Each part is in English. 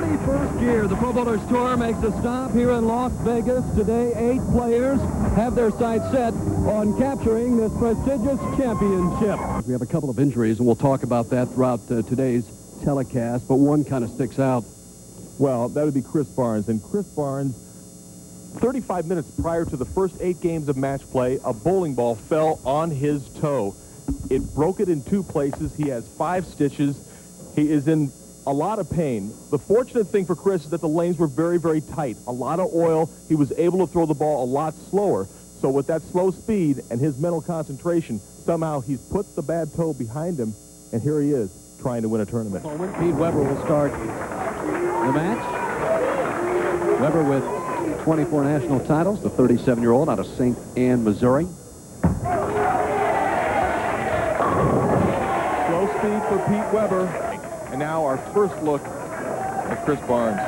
21st year, the Pro Bowlers Tour makes a stop here in Las Vegas. Today, 8 players have their sights set on capturing this prestigious championship. We have a couple of injuries, and we'll talk about that throughout today's telecast, but one kind of sticks out. Well, that would be Chris Barnes. And Chris Barnes, 35 minutes prior to the first 8 games of match play, a bowling ball fell on his toe. It broke it in 2 places. He has 5 stitches. He is in a lot of pain. The fortunate thing for Chris is that the lanes were very, very tight. A lot of oil. He was able to throw the ball a lot slower. So with that slow speed and his mental concentration, somehow he's put the bad toe behind him, and here he is trying to win a tournament. Holman, Pete Webber will start the match. Webber with 24 national titles, the 37-year-old out of St. Ann, Missouri. Slow speed for Pete Webber. And now our first look at Chris Barnes.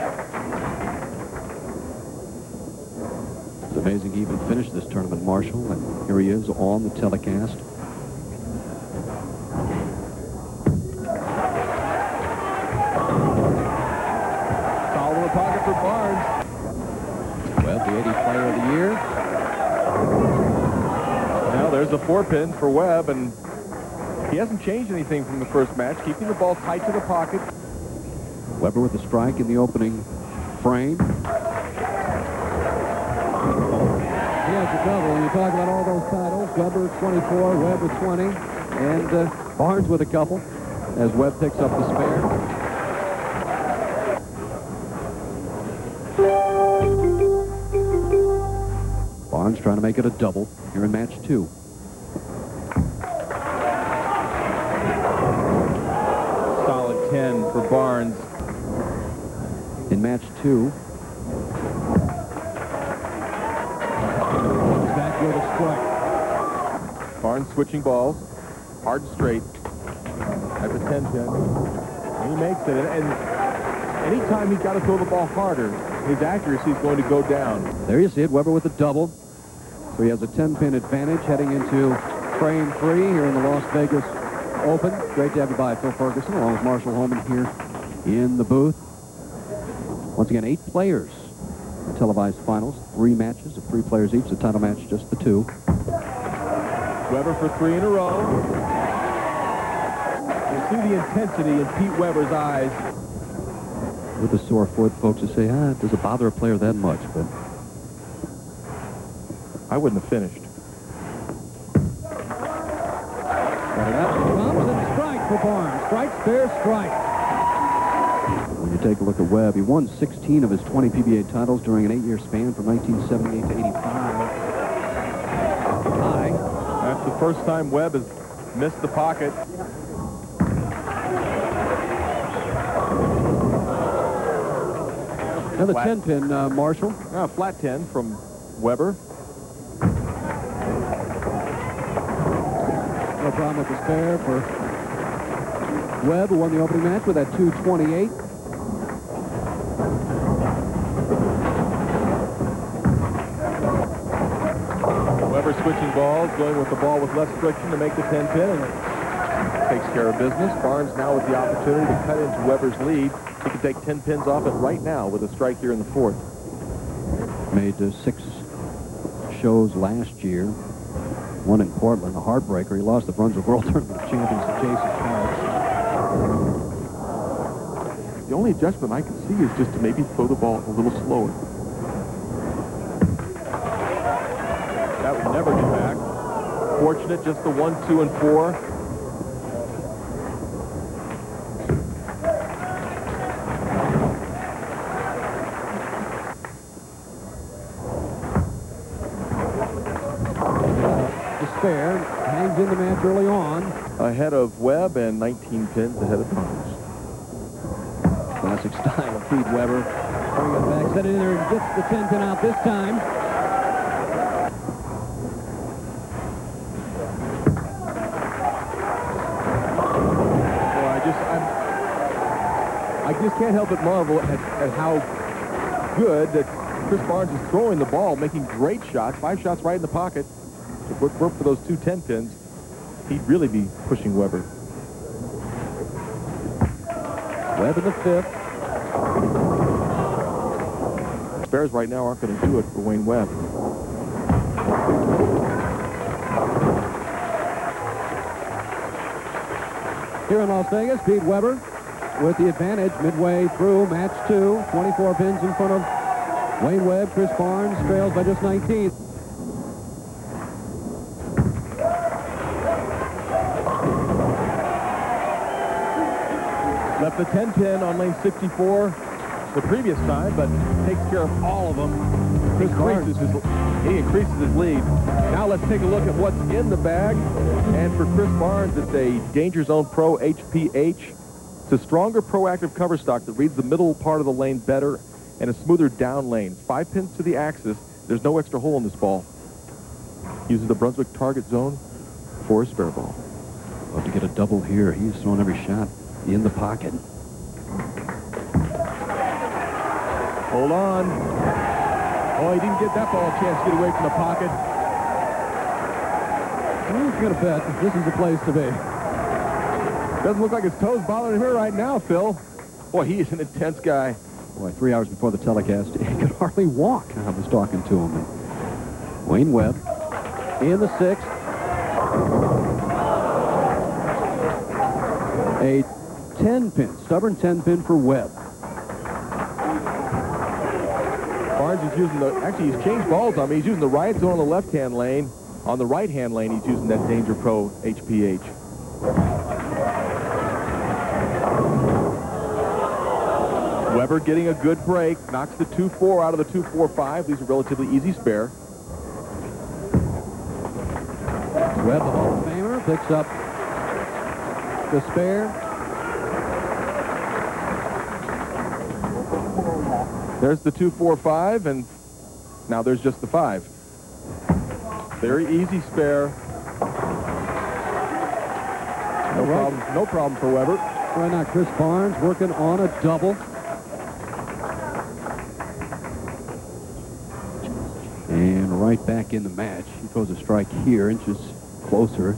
It's amazing he even finished this tournament, Marshall, and here he is on the telecast. Solid in the pocket for Barnes. Webb, the 80th player of the year. Now there's the 4-pin for Webb, and he hasn't changed anything from the first match, keeping the ball tight to the pocket. Webber with the strike in the opening frame. He has the double. When you talk about all those titles, Webber 24, Webb with 20, and Barnes with a couple as Webb picks up the spare. Barnes trying to make it a double here in match 2. Solid 10 for Barnes. In match 2. Back with a strike. Barnes switching balls, hard and straight at the 10-pin. And he makes it. And anytime he's got to throw the ball harder, his accuracy is going to go down. There you see it, Webber with a double. So he has a 10-pin advantage heading into frame 3 here in the Las Vegas Open. Great to have you by, Phil Ferguson, along with Marshall Holman here in the booth. Once again, 8 players. The televised finals, 3 matches of 3 players each. The title match, just the 2. Weber for 3 in a row. You see the intensity in Pete Weber's eyes. With a sore foot, folks will say, does it bother a player that much? But I wouldn't have finished. Got it up. Comes and strike for Barnes. Strike, spare, strike. When you take a look at Webb, he won 16 of his 20 PBA titles during an 8-year span from 1978 to 85. High. That's the first time Webb has missed the pocket. Another 10-pin, Marshall. Flat 10 from Webber. No problem with the spare for Webb, who won the opening match with that 228. Webber switching balls, going with the ball with less friction to make the 10-pin, and takes care of business. Barnes now with the opportunity to cut into Webber's lead. He can take 10 pins off it right now with a strike here in the 4th. Made 6 shows last year. One in Portland, a heartbreaker. He lost the Brunswick World Tournament of Champions to Jason Parks. The only adjustment I can see is just to maybe throw the ball a little slower. That would never get back. Fortunate, just the 1, 2, and 4. Spare hangs in the match early on. Ahead of Webb and 19 pins ahead of Barnes. Classic style of Pete Webber. Bring it back, set it in there, and gets the 10-pin out this time. Well, I just can't help but marvel at how good that Chris Barnes is throwing the ball, making great shots, 5 shots right in the pocket. If it weren't for those 2 10-pins, he'd really be pushing Webber. Webb in the 5th. spares right now aren't going to do it for Wayne Webb. Here in Las Vegas, Pete Weber with the advantage midway through match 2. 24 pins in front of Wayne Webb. Chris Barnes trails by just 19. Left the 10 pin on lane 64 the previous time, but takes care of all of them. He increases his lead. Now let's take a look at what's in the bag. And for Chris Barnes, it's a Danger Zone Pro HPH. It's a stronger proactive cover stock that reads the middle part of the lane better and a smoother down lane. 5 pins to the axis. There's no extra hole in this ball. Uses the Brunswick target zone for a spare ball. Love to get a double here. He's throwing every shot in the pocket. Hold on. Oh, he didn't get that ball a chance to get away from the pocket. I'm going to bet this is the place to be. Doesn't look like his toes bothering him here right now, Phil. Boy, he is an intense guy. Boy, 3 hours before the telecast, he could hardly walk. I was talking to him. And Wayne Webb in the 6th. A 10-pin, stubborn 10-pin for Webb. Barnes is using actually he's changed balls on me. He's using the right zone on the left-hand lane. On the right-hand lane, he's using that Danger Pro HPH. Weber getting a good break. Knocks the 2-4 out of the 2-4-5. These are relatively easy spare. Webb, the Hall of Famer, picks up the spare. There's the 2-4-5, and now there's just the 5. Very easy spare. No problem for Weber. Right now, Chris Barnes working on a double. And right back in the match. He throws a strike here, inches closer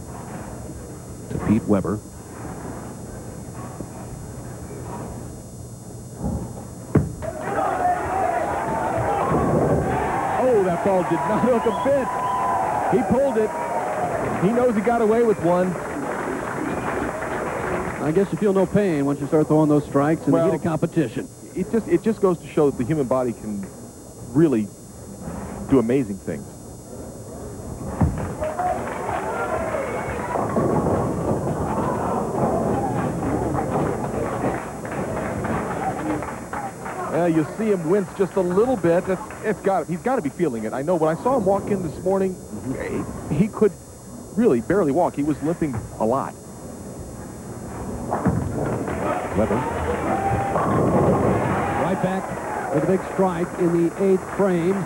to Pete Weber. That ball did not hook a bit. He pulled it. He knows he got away with one. I guess you feel no pain once you start throwing those strikes in the heat of competition. It just goes to show that the human body can really do amazing things. You see him wince just a little bit. He's got to be feeling it. I know when I saw him walk in this morning, he could really barely walk. He was limping a lot. Weber. Right back with a big strike in the 8th frame.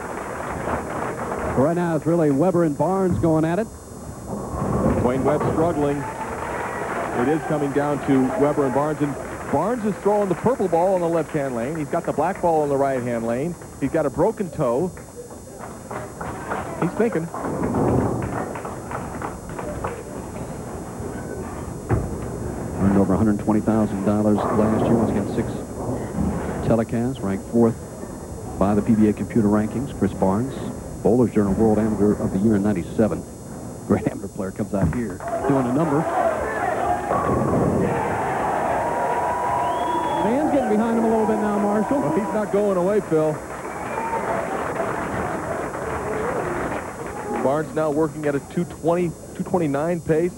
Right now it's really Weber and Barnes going at it. Wayne Webb struggling. It is coming down to Weber and Barnes. And Barnes is throwing the purple ball on the left-hand lane. He's got the black ball on the right-hand lane. He's got a broken toe. He's thinking. Earned over $120,000 last year. Once again, 6 telecasts, ranked 4th by the PBA computer rankings. Chris Barnes, Bowler's Journal World Amateur of the Year in '97. Great amateur player comes out here doing a number. Fans getting behind him a little bit now, Marshall. Well, he's not going away, Phil. Barnes now working at a 220, 229 pace.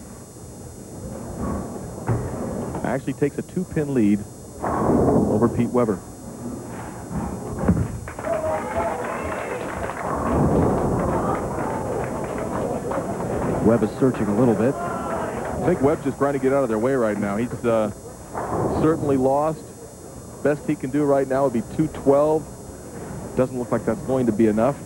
Actually takes a 2-pin lead over Pete Weber. Webb is searching a little bit. I think Webb's just trying to get out of their way right now. He's certainly lost. Best he can do right now would be 212. Doesn't look like that's going to be enough.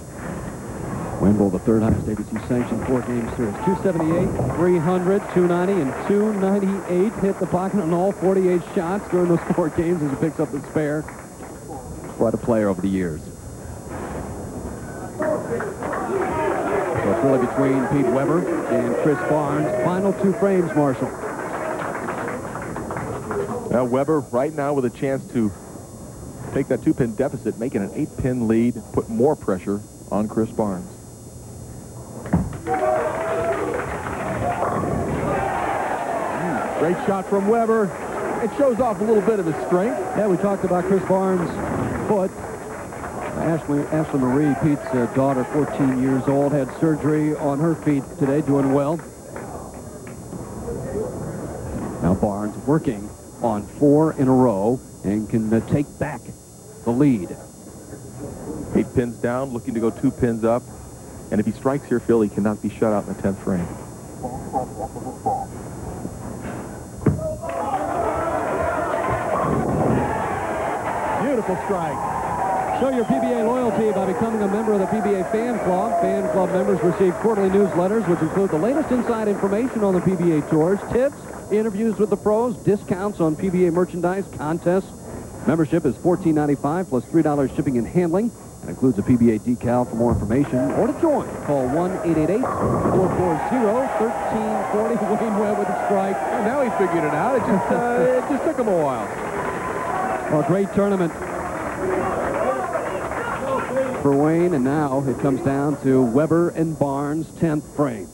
Wimble, the 3rd highest ABC sanctioned 4-game series. 278, 300, 290, and 298. Hit the pocket on all 48 shots during those 4 games as he picks up the spare. Quite a player over the years. So it's really between Pete Weber and Chris Barnes. Final 2 frames, Marshall. Now Weber right now with a chance to take that 2-pin deficit, make it an 8-pin lead, put more pressure on Chris Barnes. Great shot from Webber. It shows off a little bit of his strength. Yeah, we talked about Chris Barnes' foot. Ashley Marie, Pete's daughter, 14 years old, had surgery on her feet today, doing well. Now Barnes working on 4 in a row and can take back the lead. 8 pins down, looking to go 2 pins up. And if he strikes here, Phil, he cannot be shut out in the 10th frame. Beautiful strike. Show your PBA loyalty by becoming a member of the PBA Fan Club. Fan Club members receive quarterly newsletters, which include the latest inside information on the PBA tours, tips, interviews with the pros, discounts on PBA merchandise, contests. Membership is $14.95 plus $3 shipping and handling. It includes a PBA decal. For more information or to join, call 1-888-440-1340. Wayne Webb with a strike. And now he figured it out. It just took him a while. Well, great tournament for Wayne, and now it comes down to Webber and Barnes, 10th frame.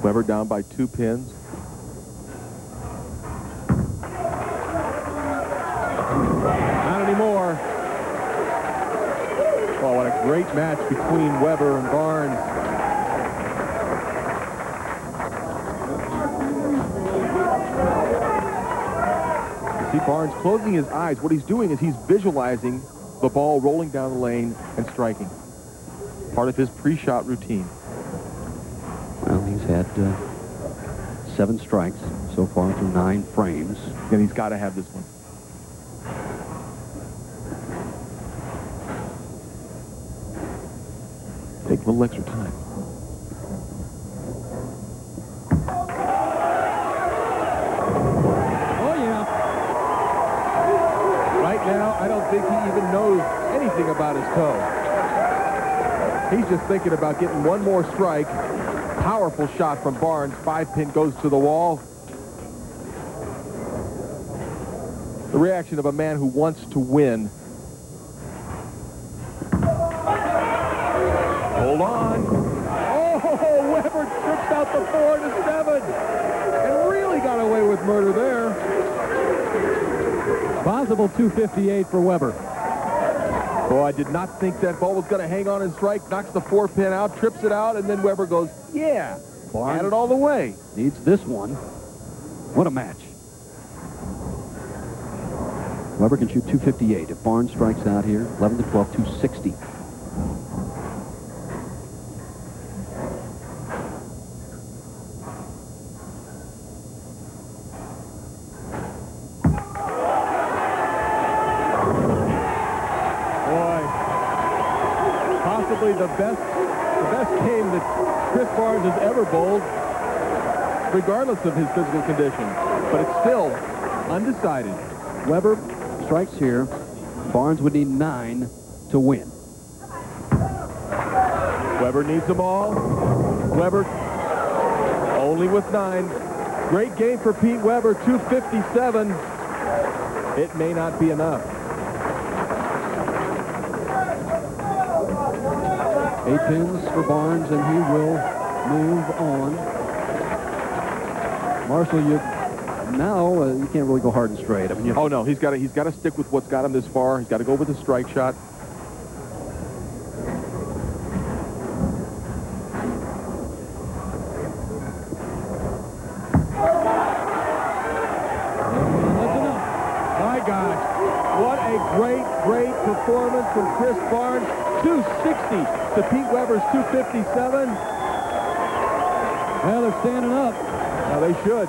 Webber down by 2 pins. Not anymore. Oh, what a great match between Webber and Barnes. You see Barnes closing his eyes. What he's doing is he's visualizing the ball rolling down the lane and striking. Part of his pre-shot routine. Well, he's had 7 strikes so far through 9 frames. And he's got to have this one. Take a little extra time. Oh, yeah. Right now, I don't think he even knows anything about his toe. He's just thinking about getting one more strike. Powerful shot from Barnes. 5-pin goes to the wall. The reaction of a man who wants to win. Hold on. Oh, Webber trips out the 4 to 7. And really got away with murder there. Possible 258 for Webber. Oh, I did not think that ball was going to hang on and strike. Knocks the 4-pin out, trips it out, and then Webber goes, yeah, Barnes had it all the way. Needs this one. What a match. Webber can shoot 258. If Barnes strikes out here, 11 to 12, 260. The best game that Chris Barnes has ever bowled, regardless of his physical condition. But it's still undecided. Webber strikes here. Barnes would need 9 to win. Webber needs them all. Webber only with 9. Great game for Pete Webber, 257. It may not be enough. 8 pins for Barnes, and he will move on. Marshall, you can't really go hard and straight. I mean, oh no, he's got to stick with what's got him this far. He's got to go with the strike shot. That's enough. My gosh, what a great performance from Chris Barnes. 260 to Pete Webber's 257. Well, they're standing up. Now they should.